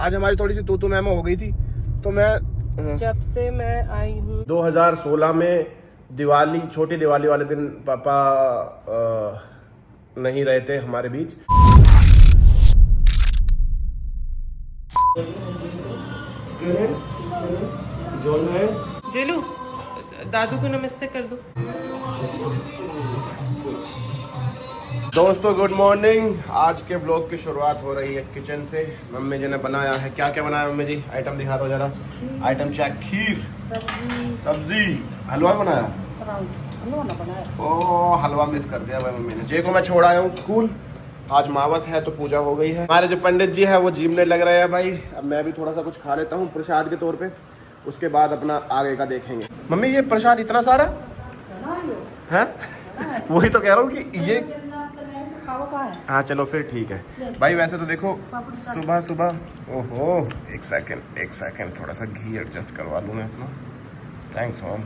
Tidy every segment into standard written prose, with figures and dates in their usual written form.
आज हमारी थोड़ी सी तू मैम हो गई थी। तो मैं जब से मैं आई हूँ 2016 में दिवाली, छोटी दिवाली वाले दिन पापा नहीं रहे थे हमारे बीच। जेलू दादू को नमस्ते कर दो। दोस्तों गुड मॉर्निंग। आज के ब्लॉग की शुरुआत हो रही है किचन से। मम्मी जी ने बनाया है, क्या क्या बनाया मम्मी जी? आइटम दिखा दो जरा। Item check. खीर, सब्जी, हलवा बनाया। ओह हलवा मिस कर दिया भाई मम्मी ने। जे को मैं छोड़ आया हूँ स्कूल। आज मावस है तो पूजा हो गई है। हमारे जो पंडित जी है वो जीमने लग रहे हैं भाई। अब मैं भी थोड़ा सा कुछ खा लेता हूँ प्रसाद के तौर पे, उसके बाद अपना आगे का देखेंगे। मम्मी ये प्रसाद इतना सारा है? वही तो कह रहा हूँ कि ये हाँ चलो फिर ठीक है भाई। वैसे तो देखो सुबह सुबह ओहो एक सेकंड थोड़ा सा घी एडजस्ट करवा लूँ मैं अपना। Thanks mom.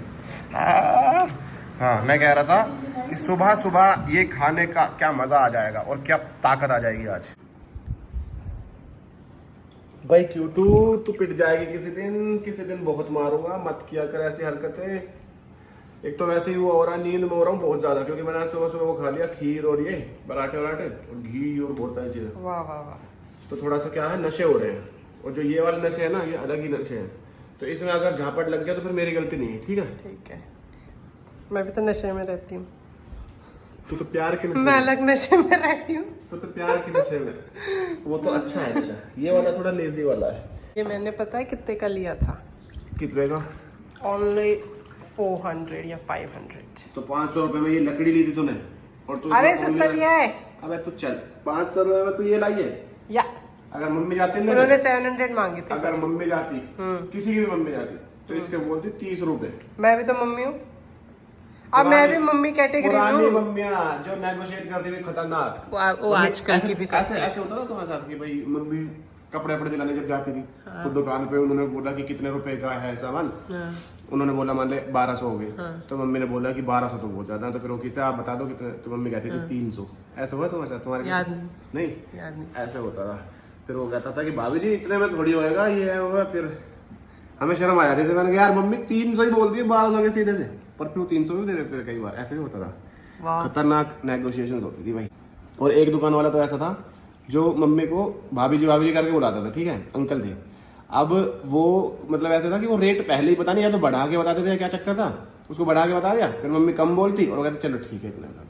हाँ मैं कह रहा था कि सुबह सुबह ये खाने का क्या मज़ा आ जाएगा और क्या ताकत आ जाएगी आज। भाई क्यूटू तू पिट जाएगी किसी दिन बहुत मारूंगा। मत किया कर ऐसी हरकतें। एक तो वैसे ही वो हो रहा है, नींद में हो रहा हूँ बहुत ज्यादा, क्योंकि मैंने सुबह सुबह वो खा लिया खीर और ये पराठे वराठे और घी और बहुत सारी चीजें। वाह वाह वाह। तो थोड़ा सा क्या है, नशे हो रहे हैं। और जो ये वाले नशे है ना, ये अलग ही नशे हैं। तो इसमें अगर झापट लग गया तो फिर मेरी गलती नहीं है। ठीक है ठीक है, मैं भी तो नशे में रहती हूँ। तू तो प्यार के नशे मैं अलग नशे में रहती हूँ। तो प्यार के नशे में वो तो अच्छा है नशा। ये वाला थोड़ा लेजी वाला है। ये मैंने पता है कितने का लिया था? कितने का? ओनली 400 या 500। तो 500 रुपए में ये लकड़ी ली थी तूने और तू अरे सस्ता लिया है। अबे तू चल 500 रुपए में तू ये लाई है या अगर मम्मी जाती ना, उन्होंने 700 मांगे थे। अगर मम्मी जाती किसी की भी मम्मी जाती तो इसके बोलती 30 रुपए। मैं भी तो मम्मी हूँ। अब मैं भी मम्मी कैटेगरी पुरानी हूँ। मम्मियाँ जो नेगोशिएट करती थी खतरनाक। वो आजकल की भी ऐसे ऐसे होता था तुम्हारे साथ कि भाई मम्मी कपड़े वपड़े दिलाने जब जाती थी तो दुकान पे उन्होंने बोला कि कितने रुपए का है सामान। उन्होंने बोला मान ले 1200 हो गए। तो मम्मी ने बोला कि 1200 तो बहुत ज्यादा है, तो फिर वो कहते आप बता दो कितने। तो मम्मी कहती थी 300। ऐसा हुआ तुम्हारे साथ? तुम्हारे याद नहीं याद नहीं। ऐसे होता था। फिर वो कहता था कि भाभी जी इतने में थोड़ी होएगा, ये है वो है। फिर हमें शर्म आ जाती थी। मैंने कहा यार मम्मी 300 ही बोलती है 1200 के सीधे से, पर फिर 300 भी दे देते थे कई बार। ऐसे भी होता था। खतरनाक नेगोशिएशन होती थी भाई। और एक दुकान वाला तो ऐसा था जो मम्मी को भाभी जी करके बुलाता था। ठीक है, अंकल थे। अब वो मतलब ऐसा था कि वो रेट पहले ही पता नहीं, या तो बढ़ा के बताते थे या क्या चक्कर था, उसको बढ़ा के बता दिया। फिर मम्मी कम बोलती और वो कहते चलो ठीक है इतना का।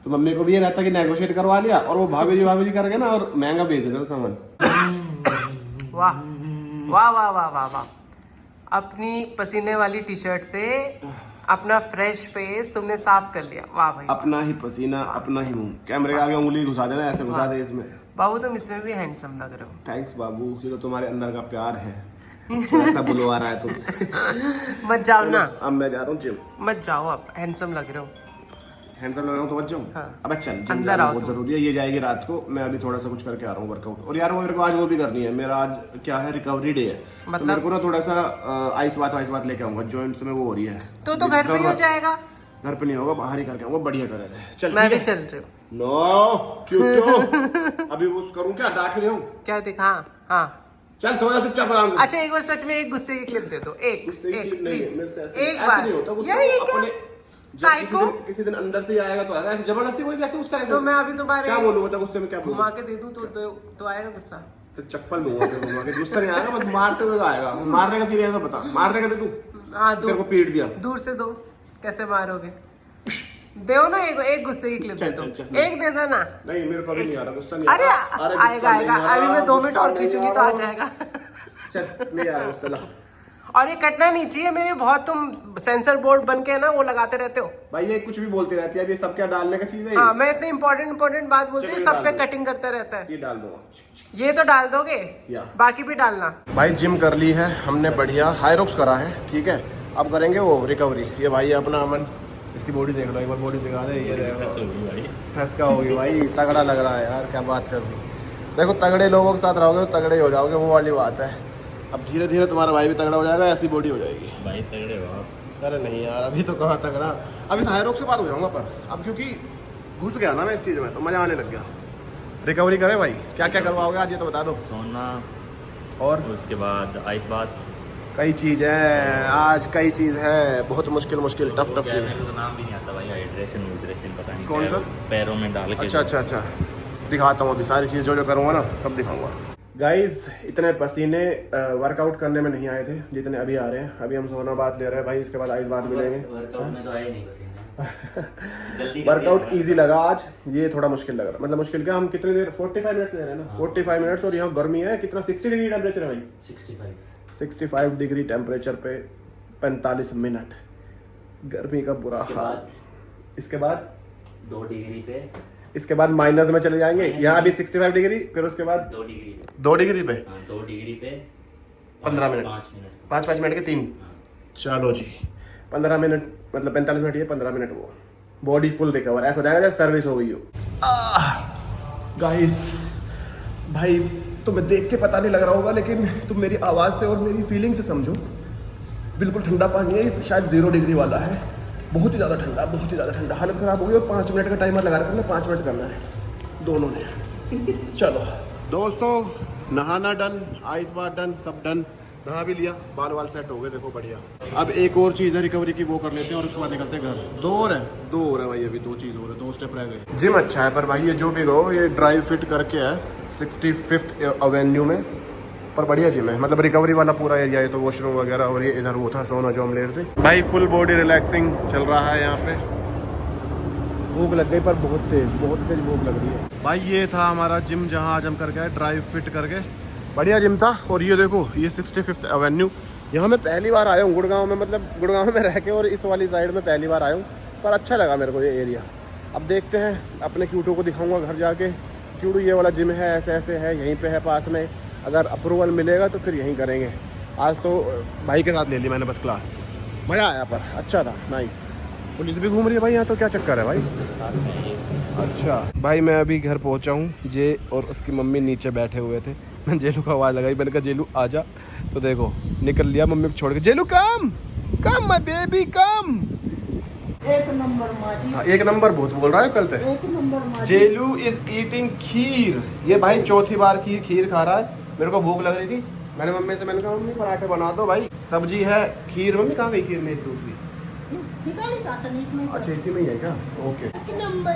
तो मम्मी को भी ये रहता कि नेगोशिएट करवा लिया और वो भाभी जी करके ना और महंगा बेच देता था सामान। वाह वाह वाह वाह वाह वाह। अपनी पसीने वाली टी शर्ट से अपना फ्रेश फेस तुमने साफ कर लिया। वाह भाई। अपना ही पसीना अपना ही मुंह। कैमरे के आगे उंगली घुसा देना, ऐसे घुसा दे इसमें। बाबू तुम इसमें भी हैंडसम लग रहे हो। थैंक्स बाबू, ये तो तुम्हारे अंदर का प्यार है। ऐसा बुलवा रहा है तुमसे। मत जाओ ना। अब मैं जा रहा हूँ जिम। मत जाओ, अब हैंडसम लग रहे हो। हैंडसम लग रहा हूँ तो मत जाऊँ। हाँ। अब चल जिम अंदर जाना आओ बहुत तुम। जरूरी है। ये जाएगी रात को, मैं अभी थोड़ा सा कुछ करके आ रहा हूँ वर्कआउट। और यार वो मेरे को आज वो भी करनी है। मेरा आज क्या है, रिकवरी डे है। मतलब? तो मेरे को ना थोड़ा सा आइस बात लेके आऊंगा। जॉइंट्स में वो हो रही है तो घर पे ही हो जाएगा। घर पे नहीं होगा, बाहर ही करके आऊंगा बढ़िया तरह से। चल मैं ठीक भी है? चल रही हूँ। नो क्यों अभी वो करूँ क्या, डांट दे? क्या दिखा? हाँ चल सो जा चुपचाप आराम से। अच्छा एक बार सच में एक गुस्से की क्लिप दे दो। एक गुस्से की क्लिप नहीं है, मेरे से ऐसे एक ऐसे बार नहीं होता गुस्सा। यार ये क्या अपने जब किसी दिन अंदर से ही आएगा तो आएगा। ऐसे जबरदस्ती कोई कैसे गुस्सा तो मैं अभी तुम्हारे क्या बोलूं? बता गुस्से में क्या घुमा बोलूं? के दे दूं तो आएगा गुस्सा। तो चप्पल में घुमा के गुस्सा नहीं आएगा, बस मारते हुए आएगा। मारने का सीन है तो बता, मारने का दे तू। हाँ तेरे को पीट दिया दूर से दो। कैसे मारोगे? दो ना एक गुस्से की क्लिप दे दो। एक दे दो ना। नहीं मेरे को अभी नहीं आ रहा गुस्सा। नहीं अरे आएगा अभी मैं 2 मिनट और खींचूंगी तो आ जाएगा। चल नहीं आ रहा गुस्सा ला। और ये कटना नहीं चाहिए मेरे। बहुत तुम सेंसर बोर्ड बन के ना वो लगाते रहते हो भाई। ये कुछ भी बोलती रहती है। अब ये सब क्या डालने का चीज है? हाँ मैं इतनी इंपॉर्टेंट बात बोलती हूँ, सब पे कटिंग करता रहता है। ये डाल दूंगा। ये तो डाल दोगे, या बाकी भी डालना। भाई जिम कर ली है हमने, बढ़िया हाईरोक्स करा है। ठीक है, अब करेंगे वो रिकवरी। ये भाई अपना अमन, इसकी बॉडी देख लो एक बार, बॉडी दिखा दे। ये देखो ठसका होगी भाई, तगड़ा लग रहा है यार। क्या बात कर दी। देखो तगड़े लोगों के साथ रहोगे तो तगड़े हो जाओगे, वो वाली बात है। अब धीरे धीरे तुम्हारा भाई भी तगड़ा हो जाएगा, ऐसी बॉडी हो जाएगी भाई। तगड़े हो आप। अरे नहीं यार अभी तो कहाँ तगड़ा, अभी हाईरोक्स के बाद हो जाऊंगा। पर अब क्योंकि घुस गया ना मैं इस चीज़ में तो मज़ा आने लग गया। रिकवरी करें भाई। क्या क्या करवाओगे आज ये तो बता दो। सोना, और उसके बाद आइस बात। कई चीज़ है आज, कई चीज़ है, बहुत मुश्किल टफ क्या है, चीज़। मेरे को तो नाम भी नहीं आता भाई। हाइड्रेशन पता नहीं कौन सा? पैरों में डाल के। अच्छा दिखाता हूँ अभी सारी चीज़ जो करूँगा ना सब दिखाऊंगा। गाइस इतने पसीने वर्कआउट करने में नहीं आए थे जितने अभी आ रहे हैं। अभी हम सोना बात ले रहे हैं भाई, इसके बाद आइस बात मिलेंगे। वर्कआउट में तो आए नहीं पसीने। वर्कआउट इजी लगा आज, ये थोड़ा मुश्किल लग रहा। मतलब मुश्किल क्या, हम कितनी देर 45 मिनट्स ले रहे हैं ना। 45 मिनट्स और यहाँ गर्मी है कितना, 60 डिग्री टेम्परेचर है भाई। 65 डिग्री टेम्परेचर पे 45 मिनट, गर्मी का बुरा हाल। इसके बाद 2 डिग्री पे, इसके बाद माइनस में चले जाएंगे। यहाँ अभी 65 डिग्री, फिर उसके बाद 2 डिग्री पे, 2 डिग्री पे 2 डिग्री पे 15 मिनट, 5 मिनट के 3। चलो जी 15 मिनट मतलब 45 मिनट ये, 15 मिनट वो, बॉडी फुल रिकवर। ऐसा हो जाएगा जैसे सर्विस हो गई हो। गाइस भाई तुम्हें देख के पता नहीं लग रहा होगा, लेकिन तुम मेरी आवाज़ से और मेरी फीलिंग से समझो। बिल्कुल ठंडा पानी है, इस शायद 0 डिग्री वाला है। बहुत ही ज़्यादा ठंडा, बहुत ही ज़्यादा ठंडा, हालत ख़राब हो गई। और 5 मिनट का टाइमर लगा रखा है, 5 मिनट करना है दोनों ने। चलो दोस्तों, नहाना डन, आइस बात डन, सब डन। नहा भी लिया, बाल वाल सेट हो गए, देखो बढ़िया। अब एक और चीज़ है रिकवरी की, वो कर लेते हैं और उसके बाद निकलते हैं घर। 2 और है भाई, अभी 2 चीज़ और है, 2 स्टेप रह गए। जिम अच्छा है पर भाई ये जो भी हो, ये ड्राइव फिट करके है 65th एवेन्यू में, पर बढ़िया जिम है। मतलब रिकवरी वाला पूरा एरिया है, तो वॉशरूम वगैरह, और ये इधर वो था सोना जो हम ले रहे थे। भाई फुल बॉडी रिलैक्सिंग चल रहा है यहाँ पे। भूख लग गई पर बहुत तेज भूख लग रही है भाई। ये था हमारा जिम जहाँ आज हम करके आए ड्राइव फिट करके, बढ़िया जिम था। और ये देखो ये 65th एवेन्यू, यहाँ मैं पहली बार आया हूँ गुड़गांव में, मतलब गुड़गांव में रह के, और इस वाली साइड में पहली बार आया हूँ, पर अच्छा लगा मेरे को ये एरिया। अब देखते हैं, अपने क्यूटो को दिखाऊंगा घर जाके, क्यूटो ये वाला जिम है, ऐसे ऐसे है, यहीं पे है पास में, अगर अप्रूवल मिलेगा तो फिर यहीं करेंगे। आज तो भाई के साथ ले ली मैंने बस क्लास, मज़ा आया, पर अच्छा था, नाइस। पुलिस भी घूम रही है भाई यहाँ, तो क्या चक्कर है भाई। अच्छा भाई मैं अभी घर पहुँचा हूँ, जे और उसकी मम्मी नीचे बैठे हुए थे। मैं जेलू को आवाज़ लगाई, मैंने कहा जेलू आजा, तो देखो निकल लिया मम्मी को छोड़ के। जेलू कम माय बेबी कम। एक नंबर माजी। हाँ, 1 नंबर बहुत बोल रहा है कल पे। 1 नंबर माजी। जेलू इज ईटिंग खीर। ये भाई चौथी बार की खीर खा रहा है। मेरे को भूख लग रही थी, मैंने मम्मी से मैंने कहा मम्मी पराठे बना दो भाई, सब्जी है, खीर। मम्मी कहाँ गई खीर में दूसरी? निकाली का तो इसमें। अच्छा इसी में ही है क्या? ओके। 1 नंबर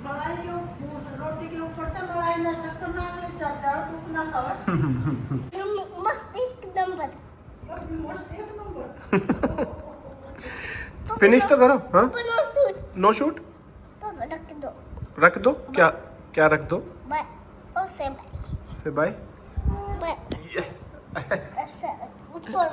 लड़ाई के रोटी के ऊपर तो लड़ाई ना शक्कर ना ले चर्चा टूक ना खावा। मस्त 1 नंबर। मस्त 1 नंबर। फिनिश तो करो। हाँ नो शूट। नो शूट, पापा रख दो। रख दो। क्या रख दो? बाय। ओ से बाय। से बाय। बाय। ऐसा उठो।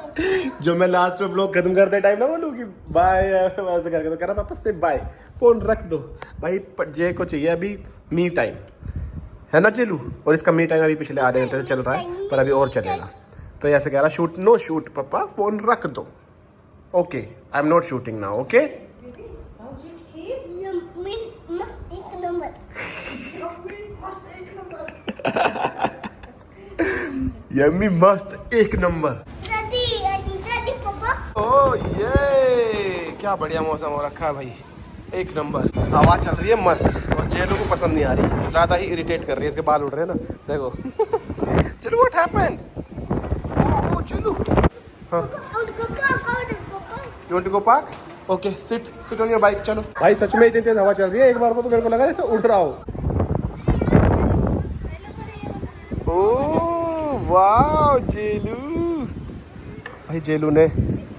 जो मैं लास्ट में ब्लॉग खत्म करते टाइम ना बोलूँ कि बाय, वैसे करके तो कह रहा पापा से बाय, फोन रख दो। भाई जे को चाहिए अभी मी टाइम, है ना चेलू? और इसका मी टाइम अभी पिछले आधे घंटे से चल रहा है, पर अभी और चलेगा। तो ऐसे कह रहा शूट, नो शूट पापा, फोन रख दो। Okay I am not shooting now. Okay मस्त 1 नंबर। यम्मी मस्त 1 नंबर। रेडी पापा। ओ ये क्या बढ़िया मौसम हो रखा है भाई, 1 नंबर। हवा चल रही है मस्त, और जेलू को पसंद नहीं आ रही, ज़्यादा ही इरिटेट कर रही है, इसके बाल उड़ रहे हैं ना, देखो। चलो व्हाट हैपेंड? ओह चलो, हाँ you want to go park? Okay sit on your bike. चलो भाई सच में इतनी तेज हवा चल रही है, एक बार को तो मेरे को लगा जैसे उड़ रहा हो। ओह वाह जेलू, भाई जेलू ने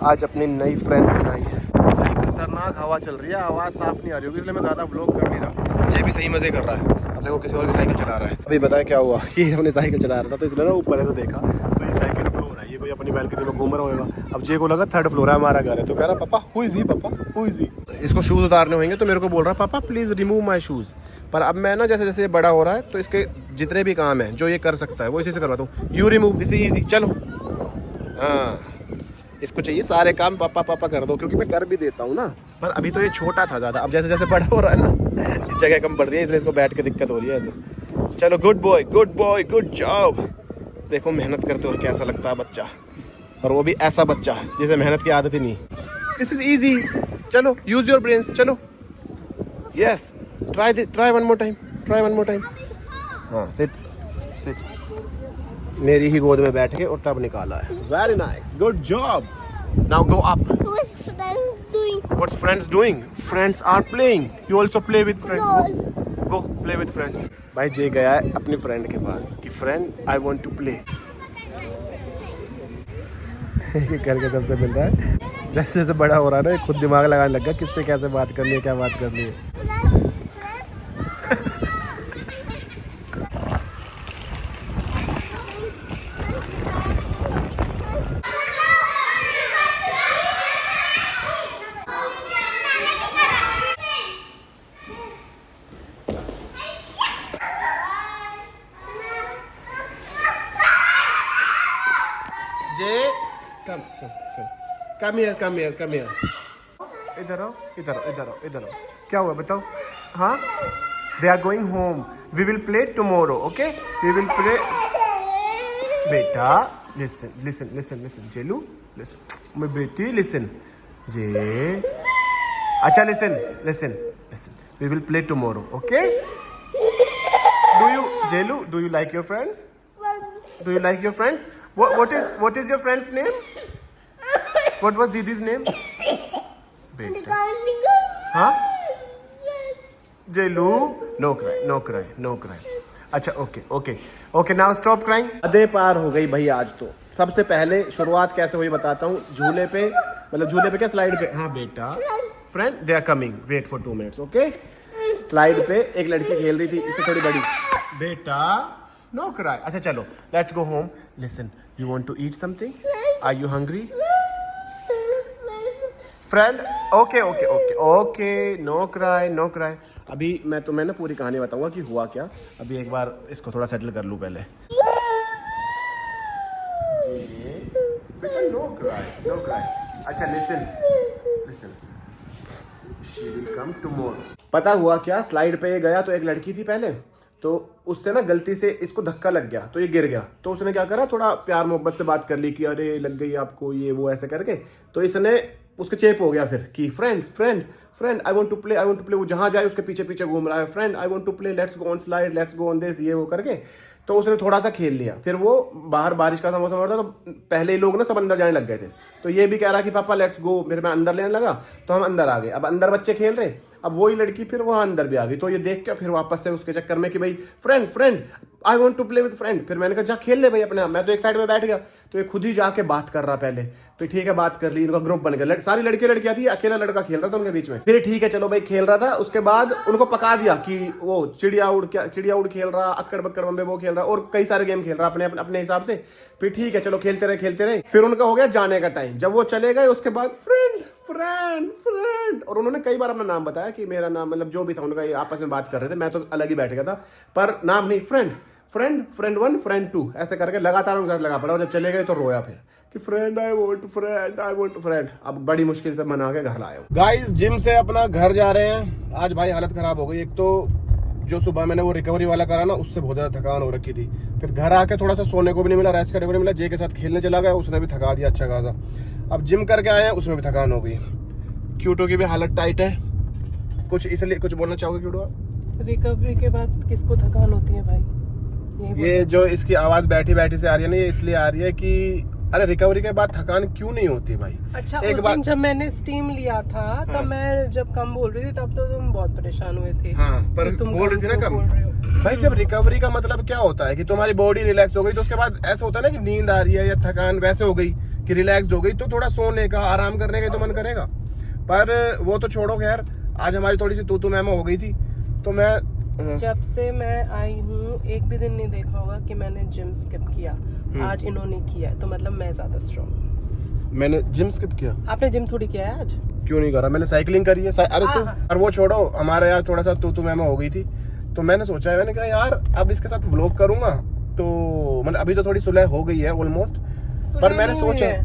आज अपनी नई फ्रेंड बनाई है। भाई खतरनाक हवा चल रही है, आवाज़ साफ नहीं आ रही होगी, इसलिए मैं ज़्यादा व्लॉग कर नहीं रहा। ये भी सही मज़े कर रहा है। अब देखो किसी और भी साइकिल चला रहा है। अभी बताया क्या हुआ, ये हमने साइकिल चला रहा था, तो इसलिए ना ऊपर ऐसे देखा, तो ये सेकंड फ्लोर है, ये कोई अपनी बैल्कनी में घूम रहा होगा। अब जे को लगा 3rd फ्लोर है हमारा घर है, तो कह रहा पापा हु इज ही, पापा हु इज ही। इसको शूज़ उतारने होंगे, तो मेरे को बोल रहा पापा प्लीज़ रिमूव माई शूज़। पर अब मैं ना जैसे जैसे ये बड़ा हो रहा है, तो इसके जितने भी काम हैं जो ये कर सकता है वो इसी से करवाता हूँ। You remove, this is easy. चलो हाँ, इसको चाहिए सारे काम पापा पापा कर दो, क्योंकि मैं कर भी देता हूँ ना, पर अभी तो ये छोटा था ज़्यादा। अब जैसे जैसे बड़ा हो रहा है ना, जगह कम पड़ रही है, इसलिए इसको बैठ के दिक्कत हो रही है ऐसे। चलो गुड बॉय गुड जॉब। देखो मेहनत करते हो कैसा लगता है बच्चा, और वो भी ऐसा बच्चा जिसे मेहनत की आदत ही नहीं। दिस इज ईजी, चलो यूज योर ब्रेन्स, चलो yes try one more time. हाँ सिट मेरी ही गोद में बैठ के और तब निकाला है। Very nice, good job. Now go up. What's friends doing? What's friends doing? Friends are playing. You also play with friends. Go play with friends. भाई जे गया है अपनी फ्रेंड के पास कि friend I want to play. करके सबसे मिल रहा है। जैसे जैसे बड़ा हो रहा है ना खुद दिमाग लगाने लग गया किससे कैसे बात करनी है, क्या बात करनी है। जे come come come come here come here come here. इधर आओ इधर आओ इधर आओ इधर आओ। क्या हुआ बताओ? हाँ, they are going home, we will play tomorrow, okay we will play. बेटा लिसन लिसन लिसन लिसन जेलू लिसन, मैं बेटी लिसन जे। अच्छा listen listen listen, we will play tomorrow, okay. Do you जेलू, do you like your friends? Do you like your friends? What is your friend's name? What was Didi's name? Beta. हाँ? Jelu, no cry, no cry, no cry. अच्छा okay okay okay, now stop crying. हदें पार हो गई भाई आज तो। सबसे पहले शुरुआत कैसे हुई बताता हूँ। झूले पे, मतलब झूले पे क्या, स्लाइड पे। हाँ बेटा, friend they are coming, wait for 2 minutes, okay. Slide पे एक लड़की खेल रही थी, इससे थोड़ी बड़ी। बेटा no cry. अच्छा चलो, let's go home. Listen, you want to eat something? Are you hungry? Friend, okay okay okay okay, no cry no cry. अभी मैं तुम्हें ना पूरी कहानी बताऊंगा कि हुआ क्या। अभी एक बार इसको थोड़ा सेटल कर लूं पहले। बेटा no cry no cry. अच्छा listen listen, she will come tomorrow. पता हुआ क्या, स्लाइड पे गया तो एक लड़की थी पहले, तो उससे ना गलती से इसको धक्का लग गया तो ये गिर गया। तो उसने क्या करा, थोड़ा प्यार मोहब्बत से बात कर ली कि अरे लग गई आपको ये वो ऐसे करके। तो इसने उसके चेप हो गया फिर कि friend friend friend I want to play, I want to play. वो जहां जाए उसके पीछे पीछे घूम रहा है, friend I want to play, let's go on slide, let's go on this, ये वो करके। तो उसने थोड़ा सा खेल लिया। फिर वो बाहर बारिश का मौसम हो रहा था, तो पहले ही लोग ना सब अंदर जाने लग गए थे। तो ये भी कह रहा कि पापा लेट्स गो, फिर मैं अंदर लेने लगा तो हम अंदर आ गए। अब अंदर बच्चे खेल रहे, अब वही लड़की फिर वहां अंदर भी आ गई। तो ये देख के फिर वापस से उसके चक्कर में कि भाई friend friend I want to play with friend. फिर मैंने कहा जा खेल ले भाई अपने आप। मैं तो एक साइड में बैठ गया, तो ये खुद ही जाके बात कर रहा पहले। तो ठीक है बात कर ली, इनका ग्रुप बन गया, सारी लड़कियां थी, अकेला लड़का खेल रहा था उनके बीच में। फिर ठीक है चलो भाई खेल रहा था। उसके बाद उनको पका दिया कि वो चिड़िया उड़ खेल रहा, अक्कड़ बक्कड़ बम्बे वो खेल रहा, और कई सारे गेम खेल रहा अपने अपने हिसाब से। फिर ठीक है चलो खेलते रहे। फिर उनका हो गया जाने का टाइम। जब वो चले गए उसके बाद फ्रेंड फ्रेंड फ्रेंड, और उन्होंने कई बार अपना नाम बताया कि मेरा नाम, मतलब जो भी था उनका, ये आपस में बात कर रहे थे। मैं तो अलग ही बैठ गया था, पर नाम नहीं, फ्रेंड फ्रेंड फ्रेंड 1 फ्रेंड 2 ऐसे करके लगातार उनके साथ लगा पड़ा। और जब चले गए तो रोया फिर कि फ्रेंड आई वांट फ्रेंड। अब बड़ी मुश्किल से मना के घर लाए। गाइस जिम से अपना घर जा रहे हैं। आज भाई हालत खराब हो गई। एक तो जो सुबह मैंने वो रिकवरी वाला करा ना, उससे बहुत ज्यादा थकान हो रखी थी। फिर घर आके थोड़ा सा सोने को भी नहीं मिला, रेस्ट करने को नहीं मिला। जे के साथ खेलने चला गया, उसने भी थका दिया अच्छा खासा। अब जिम करके आए हैं, उसमें भी थकान हो गई। क्यूटो की भी हालत टाइट है। कुछ इसलिए कुछ बोलना चाहोगे क्यूटो? रिकवरी के बाद किसको थकान होती है भाई? ये जो इसकी आवाज बैठी बैठी से आ रही है ना, ये इसलिए आ रही है कि अरे रिकवरी के बाद थकान क्यों नहीं होती भाई? अच्छा, एक उस दिन जब मैंने स्टीम लिया था तब हाँ। मैं जब कम बोल रही थी तब तो तुम बहुत परेशान हुए थे। हाँ, पर तुम बोल रही थी ना कम। बोल रहे हो। भाई जब रिकवरी का मतलब क्या होता है कि तुम्हारी बॉडी रिलैक्स हो गई, तो उसके बाद ऐसा होता है ना कि नींद आ रही है या थकान वैसे हो गई कि रिलैक्स हो गई, तो थोड़ा सोने का, आराम करने का तो मन करेगा। पर वो तो छोड़ो, खैर आज हमारी थोड़ी सी तू मैम हो गई थी। तो मैं जब से मैं आई हूँ एक भी दिन नहीं देखा होगा कि मैंने जिम स्किप किया। आज इन्होंने किया, तो मतलब मैं ज्यादा स्ट्रॉन्ग। मैंने जिम स्किप किया? आपने जिम थोड़ी किया है आज? क्यों नहीं करा, मैंने साइकिलिंग करी है। अरे तो और वो छोड़ो, हमारे यहाँ थोड़ा सा तू मैम हो गई थी। तो मैंने सोचा है, मैंने कहा यार अब इसके साथ व्लॉग करूंगा। तो मतलब अभी तो थोड़ी सुलह हो गई है ऑलमोस्ट, पर मैंने सोचा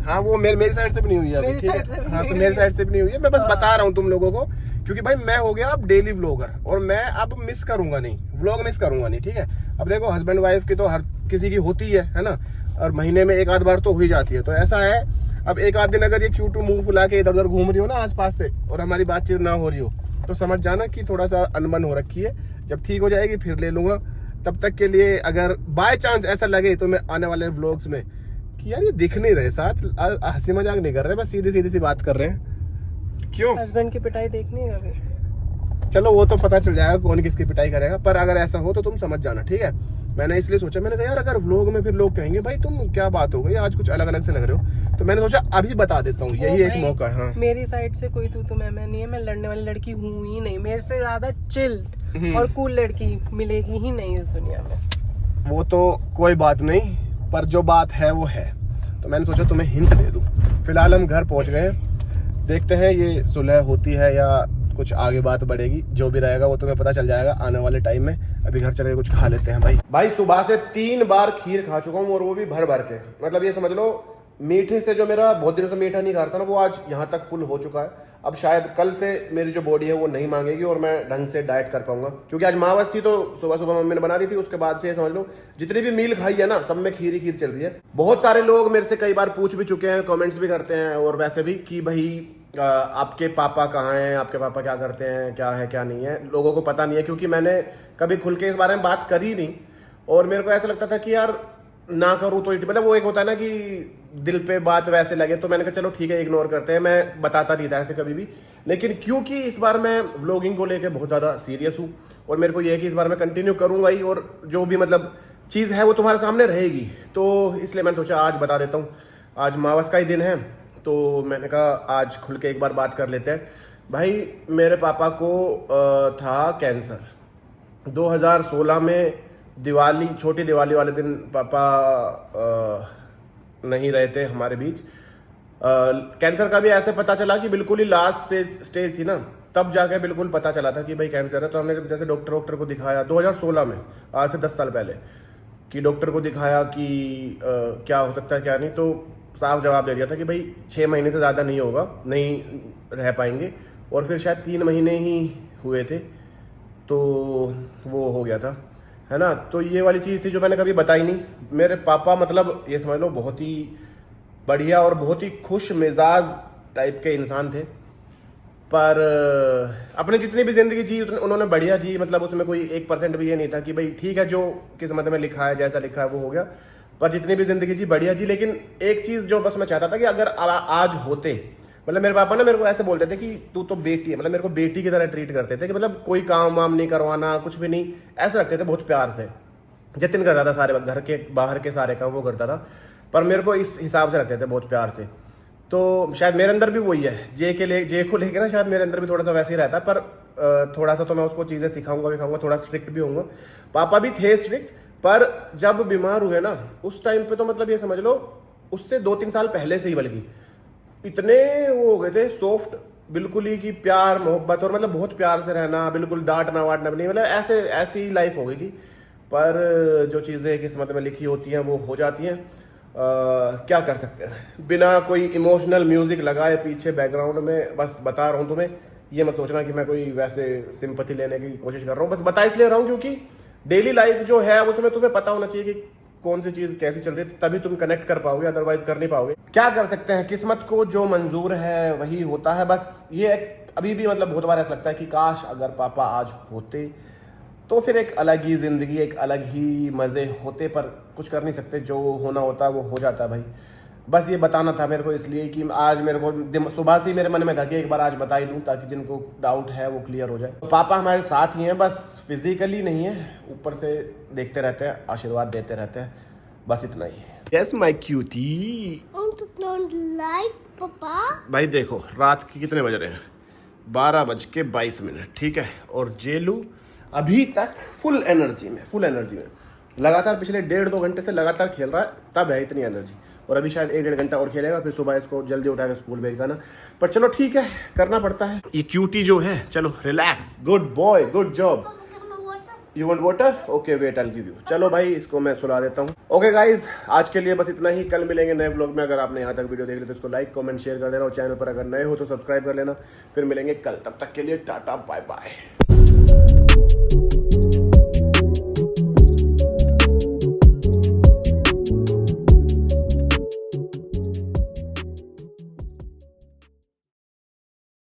हाँ वो मेरी साइड से भी नहीं हुई है अभी, ठीक है। हाँ तो मेरी साइड से भी नहीं हुई है। मैं बस बता रहा हूँ तुम लोगों को, क्योंकि भाई मैं हो गया अब डेली व्लॉगर, और मैं अब मिस करूंगा नहीं, व्लॉग मिस करूंगा नहीं, ठीक है। अब देखो हस्बैंड वाइफ की तो हर किसी की होती है ना, और महीने में एक आध बार तो हो ही जाती है। तो ऐसा है, अब एक आध दिन अगर ये क्यूटू मुंह फुला के इधर उधर घूम रही हो ना आसपास से, और हमारी बातचीत ना हो रही हो, तो समझ जाना कि थोड़ा सा अनबन हो रखी है। जब ठीक हो जाएगी फिर ले लूंगा। तब तक के लिए अगर बाय चांस ऐसा लगे तो मैं आने वाले व्लॉग्स में कि यार ये दिख नहीं रहे साथ, हंसी मजाक नहीं कर रहे, बस सीधी सीधी सी बात कर रहे हैं। क्यों? हस्बैंड की पिटाई देखनी है कभी? चलो वो तो पता चल जाएगा कौन किसकी पिटाई करेगा, पर अगर ऐसा हो तो तुम समझ जाना, ठीक है। मैंने इसलिए सोचा, मैंने कहा यार अगर व्लॉग में फिर लोग कहेंगे भाई तुम क्या बात हो गई आज कुछ अलग अलग से लग रहे हो, तो मैंने सोचा अभी बता देता हूँ, यही एक मौका है। हाँ मेरी साइड से कोई तू मैं नहीं है, मैं लड़ने वाली लड़की हूँ ही नहीं, मेरे से ज्यादा चिल और कूल लड़की मिलेगी ही नहीं इस दुनिया में। वो तो कोई बात नहीं, पर जो बात है वो है, तो मैंने सोचा तुम्हें हिंट दे दूं। फिलहाल हम घर पहुंच गए हैं, देखते हैं ये सुलह होती है या कुछ आगे बात बढ़ेगी, जो भी रहेगा वो तुम्हें पता चल जाएगा आने वाले टाइम में। अभी घर चले कुछ खा लेते हैं भाई सुबह से 3 बार खीर खा चुका हूँ, और वो भी भर भर के, मतलब ये समझ लो मीठे से जो मेरा बहुत दिनों से मीठा नहीं खाता ना, वो आज यहाँ तक फुल हो चुका है। अब शायद कल से मेरी जो बॉडी है वो नहीं मांगेगी और मैं ढंग से डाइट कर पाऊंगा, क्योंकि आज मावस थी तो सुबह सुबह मम्मी ने बना दी थी। उसके बाद से समझ लो जितनी भी मील खाई है ना, सब में खीर ही खीर चल रही है। बहुत सारे लोग मेरे से कई बार पूछ भी चुके हैं, कमेंट्स भी करते हैं और वैसे भी कि भाई आपके पापा कहाँ हैं, आपके पापा क्या करते हैं, क्या है क्या नहीं है। लोगों को पता नहीं है, क्योंकि मैंने कभी खुल के इस बारे में बात करी नहीं, और मेरे को ऐसा लगता था कि यार ना करूँ तो मतलब वो एक होता है ना कि दिल पे बात वैसे लगे, तो मैंने कहा चलो ठीक है इग्नोर करते हैं। मैं बताता नहीं था ऐसे कभी भी, लेकिन क्योंकि इस बार मैं व्लॉगिंग को लेकर बहुत ज़्यादा सीरियस हूँ, और मेरे को ये है कि इस बार मैं कंटिन्यू करूँगा ही, और जो भी मतलब चीज़ है वो तुम्हारे सामने रहेगी, तो इसलिए मैंने सोचा आज बता देता हूँ। आज मावस का ही दिन है, तो मैंने कहा आज खुल के एक बार बात कर लेते हैं। भाई मेरे पापा को था कैंसर। 2016 में दिवाली, छोटी दिवाली वाले दिन पापा नहीं रहे थे हमारे बीच। कैंसर का भी ऐसे पता चला कि बिल्कुल ही लास्ट स्टेज थी ना, तब जाके बिल्कुल पता चला था कि भाई कैंसर है। तो हमने जैसे डॉक्टर को दिखाया 2016 में, आज से 10 साल पहले, कि डॉक्टर को दिखाया कि क्या हो सकता है क्या नहीं, तो साफ जवाब दे दिया था कि भाई 6 महीने से ज़्यादा नहीं होगा, नहीं रह पाएंगे। और फिर शायद 3 महीने ही हुए थे तो वो हो गया था, है ना। तो ये वाली चीज़ थी जो मैंने कभी बताई नहीं। मेरे पापा मतलब ये समझ लो बहुत ही बढ़िया और बहुत ही खुश मिजाज टाइप के इंसान थे, पर अपने जितनी भी ज़िंदगी जी उन्होंने बढ़िया जी, मतलब उसमें कोई 1% भी ये नहीं था कि भाई ठीक है जो किस्मत में लिखा है, जैसा लिखा है वो हो गया, पर जितनी भी ज़िंदगी जी बढ़िया जी। लेकिन एक चीज़ जो बस मैं चाहता था कि अगर आज होते, मतलब मेरे पापा ना मेरे को ऐसे बोलते थे कि तू तो बेटी है, मतलब मेरे को बेटी की तरह ट्रीट करते थे, कि मतलब कोई काम वाम नहीं करवाना, कुछ भी नहीं, ऐसे रखते थे बहुत प्यार से। जतिन करता था सारे घर के बाहर के सारे काम वो करता था, पर मेरे को इस हिसाब से रखते थे बहुत प्यार से। तो शायद मेरे अंदर भी वही है, जे को लेके ना शायद मेरे अंदर भी थोड़ा सा वैसे ही रहता है, पर थोड़ा सा तो मैं उसको चीज़ें सिखाऊंगा, थोड़ा स्ट्रिक्ट भी होऊंगा। पापा भी थे स्ट्रिक्ट, पर जब बीमार हुए ना उस टाइम पे तो मतलब ये समझ लो उससे 2-3 साल पहले से ही बल्कि इतने वो हो गए थे सॉफ्ट बिल्कुल ही, कि प्यार मोहब्बत और मतलब बहुत प्यार से रहना, बिल्कुल डांटना वाटना भी नहीं, मतलब ऐसी लाइफ हो गई थी। पर जो चीज़ें किस्मत में लिखी होती हैं वो हो जाती हैं। क्या कर सकते हैं, बिना कोई इमोशनल म्यूजिक लगाए पीछे बैकग्राउंड में बस बता रहा हूँ तुम्हें। ये मत सोचना कि मैं कोई वैसे सिंपैथी लेने की कोशिश कर रहा हूँ, बस बता इसलिए रहा हूँ क्योंकि डेली लाइफ जो है उसमें तुम्हें पता होना चाहिए कि कौन सी चीज़ कैसी चल रही है, तभी तुम कनेक्ट कर पाओगे, अदरवाइज कर नहीं पाओगे। क्या कर सकते हैं, किस्मत को जो मंजूर है वही होता है। बस ये अभी भी मतलब बहुत बार ऐसा लगता है कि काश अगर पापा आज होते तो फिर एक अलग ही ज़िंदगी, एक अलग ही मज़े होते, पर कुछ कर नहीं सकते, जो होना होता है वो हो जाता है भाई। बस ये बताना था मेरे को, इसलिए कि आज मेरे को सुबह से ही मेरे मन में था कि एक बार आज बता ही दूं, ताकि जिनको डाउट है वो क्लियर हो जाए। तो पापा हमारे साथ ही हैं, बस फिजिकली नहीं है, ऊपर से देखते रहते हैं, आशीर्वाद देते रहते हैं, बस इतना ही। Yes my cutie. पापा भाई देखो रात के कितने बज रहे हैं, 12:22, ठीक है। और जेलू अभी तक फुल एनर्जी में लगातार पिछले 1.5-2 घंटे से लगातार खेल रहा है, तब है इतनी एनर्जी। और अभी शायद 1-1.5 घंटा और खेलेगा, फिर सुबह इसको जल्दी उठा के स्कूल भेजना ना, पर चलो ठीक है, करना पड़ता है। ये क्यूटी जो है, चलो relax, good boy, good job. You want water? Okay wait, I will give you. चलो भाई इसको मैं सुला देता हूँ। ओके गाइज, आज के लिए बस इतना ही, कल मिलेंगे नए ब्लॉग में। अगर आपने यहाँ तक वीडियो देख ली तो इसको लाइक कमेंट शेयर कर देना, और चैनल पर अगर नए हो तो सब्सक्राइब कर लेना। फिर मिलेंगे कल, तब तक के लिए टाटा बाय बाय।